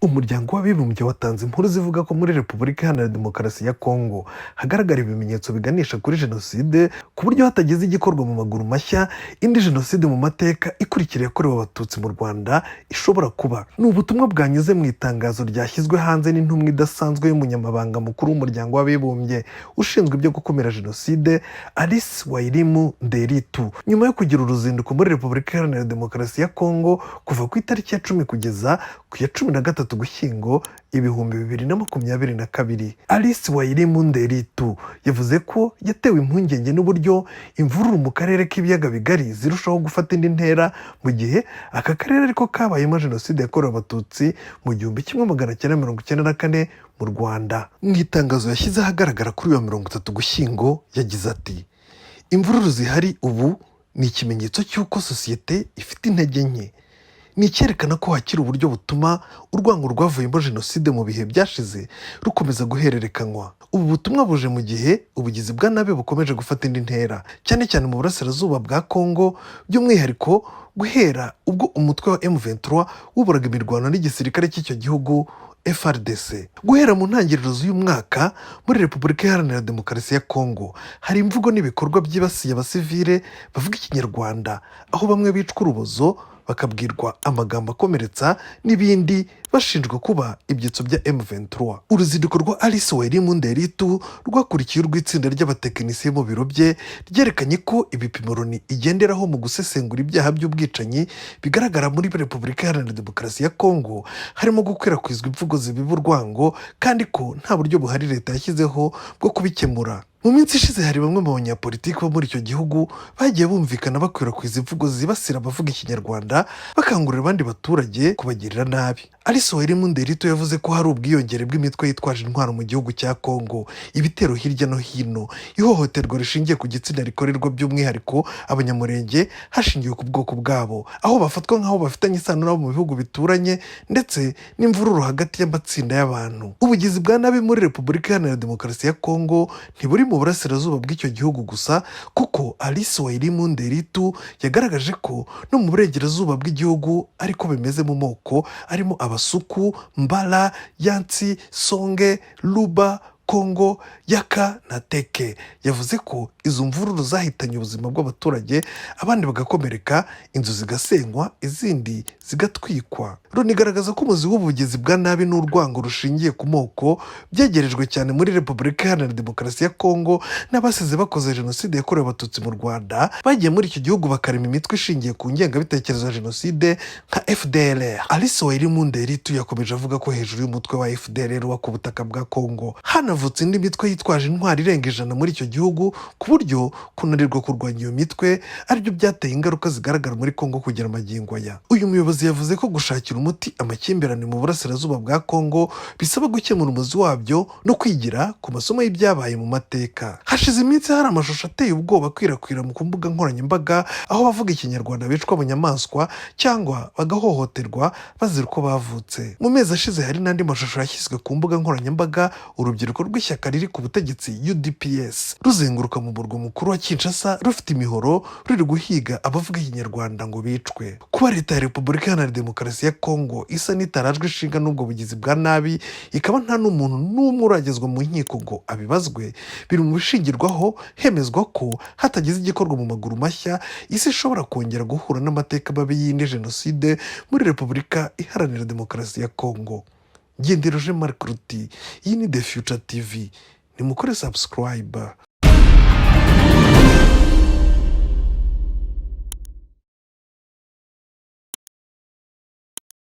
Umuryango w'Abibumbye watanze inkuru zivuga ko muri Repubulika Iharanira Demokarasi ya Kongo hagaragara ibimenyetso biganisha kuri Jenoside ku buryo hatagize igikorwa mu maguru mashya indi Jenoside mu mateka ikurikira yakorewe Abatutsi mu Rwanda ishobora kuba. Ni ubutumwa bwanyuze mu itangazo ryashyizwe hanze n'intumwa idasanzwe y'umunyamabanga mukuru w'Umuryango w'Abibumbye ushinzwe ibyo gukumira Jenoside, Alice Wairimu Nderitu, nyuma yo kugira uruzinduko muri Repubulika Iharanira Demokarasi ya Kongo kuva ku itariki ya 10 kugeza ku ya 13 Ugushyingo 2022. Alice Wairimu Nderitu yavuze ko yatewe impungenge n'uburyo imvururu mu karere k'ibiyaga bigari zirushaho gufata indi ntera mu gihe aka karere ariko kabayemo Jenoside yakorewe Abatutsi mu 1994 mu Rwanda. Mu itangazo yashyize ahagaragara kuri 30 Ugushyingo yagize ati: imvururu zihari ubu ni ikimenyetso cy'uko sosiyete ifite intege nke. Ni icyerekana ko hakiri uburyo butuma urwango rwavuyemo Jenoside mu bihe byashize rukomeza guhererekanywa. Ubu butumwa buje mu gihe ubugizi bwa nabi bukomeje gufata indi ntera, cyane cyane mu burasirazuba bwa Kongo, by'umwihariko guhera ubwo umutwe wa M23 wuburaga imirwano n'igisirikare cy'icyo gihugu FARDC. Guhera mu ntangiriro z'uyu mwaka muri Repubulika Iharanira Demokarasi ya Kongo hari imvugo n'ibikorwa byibasiye abasivile bavuga Ikinyarwanda, aho bamwe bicwa urubozo bakabwirwa amagambo akomeretsa n'ibindi bashinjwa kuba ibyitso bya M23. Uruzinduko rwa Alice Wairimu Nderitu rwakurikiye urw'itsinda ry'abatekinisiye mu biro bye ryerekanye ko ibipimo Loni igenderaho mu gusesengura ibyaha by'ubwicanyi bigaragara muri Repubulika Iharanira Demokarasi ya Kongo harimo gukwirakwizwa imvugo zibiba urwango, kandi ko nta buryo buhari leta yashyizeho bwo kubikemura. Mu minsi ishize hari bamwe mu banyapolitiki bo muri icyo gihugu bagiye bumvikana bakwirakwiza imvugo zibasira abavuga Ikinyarwanda, bakangurira abandi baturage kubagirira nabi. Alice Wairimu Nderitu yavuze ko hari ubwiyongere bw'imitwe yitwaje intwaro mu gihugu cya Kongo, ibitero hirya no hino, ihohoterwa rishingiye ku gitsina rikorerwa by'umwihariko abanyamurenge hashingiwe ku bwoko bwabo, aho bafatwa nk'aho bafitanye isano nabo mu bihugu bituranye, ndetse n'imvururu hagati y'amatsinda y'abantu. Ubugizi bwa nabi muri Repubulika Iharanira Demokarasi ya Kongo ntiburi mu burasirazuba bw'icyo gihugu gusa, kuko Alice Wairimu Nderitu yagaragaje ko no mu burengerazuba bw'igihugu ariko bimeze mu moko arimo Abasuku, Mbala, Yansi, Songe, Luba, Kongo, Yaka na Teke. Yavuze ko izo mvururu zahitanye ubuzima bw'abaturage, abandi bagakomereka, inzu zigasenywa, izindi zigatwikwa. Loni igaragaza ko umuzi w'ubugizi bwa nabi n'urwango rushingiye ku moko byegerejwe cyane muri Repubulika Iharanira Demokarasi ya Kongo n'abasize bakoze Jenoside yakorewe Abatutsi mu Rwanda bagiye muri icyo gihugu bakarema imitwe ishingiye ku ngengabitekerezo ya Jenoside nka FDLR. Alice Wairimu Nderitu yakomeje avuga ko hejuru y'umutwe wa FDLR wa ku butaka bwa Kongo hanavutse indi mitwe yitwaje intwari irenga 100 muri icyo gihugu, ku buryo kunanirwa kurwanya iyo mitwe aribyo byateye ingaruka zigaragara muri Kongo kugera magingo aya. Uyu muyobozi yavuze ko gushakira umuti amakimbirane mu burasirazuba bwa Kongo bisaba gukemura umuzi wabyo no kwigira ku masomo y'ibyabaye mu mateka. Hashize iminsi hari amashusho ateye ubwoba akwirakwira mu mbuga nkoranyambaga, aho bavuga Ikinyarwanda bicwa abanyamaswa cyangwa bagahohoterwa bazira uko bavutse. Mu mezi ashize hari n'andi mashusho yashyizwe ku mbuga nkoranyambaga urubyiruko rw'ishyaka riri ku butegetsi UDPS ruzenguruka mu murwa mukuru wa Kinshasa rufite imihoro ruri guhiga abavuga Ikinyarwanda ngo bicwe. Kuba leta ya Repubulika Iharanira Demokarasi ya Kongo isa n'itarajwe ishinga n'ubwo bugizi bwa nabi, ikaba nta n'umuntu n'umwe uragezwa mu nkiko ngo abibazwe, biri mu bishingirwaho hemezwa ko hatagize igikorwa mu maguru mashya isi ishobora kongera guhura n'amateka mabi y'indi Jenoside muri Repubulika Iharanira Demokarasi ya Kongo. Ngendero Jean Marc Ruti, iyi ni The Future TV. Nimukore subscribe.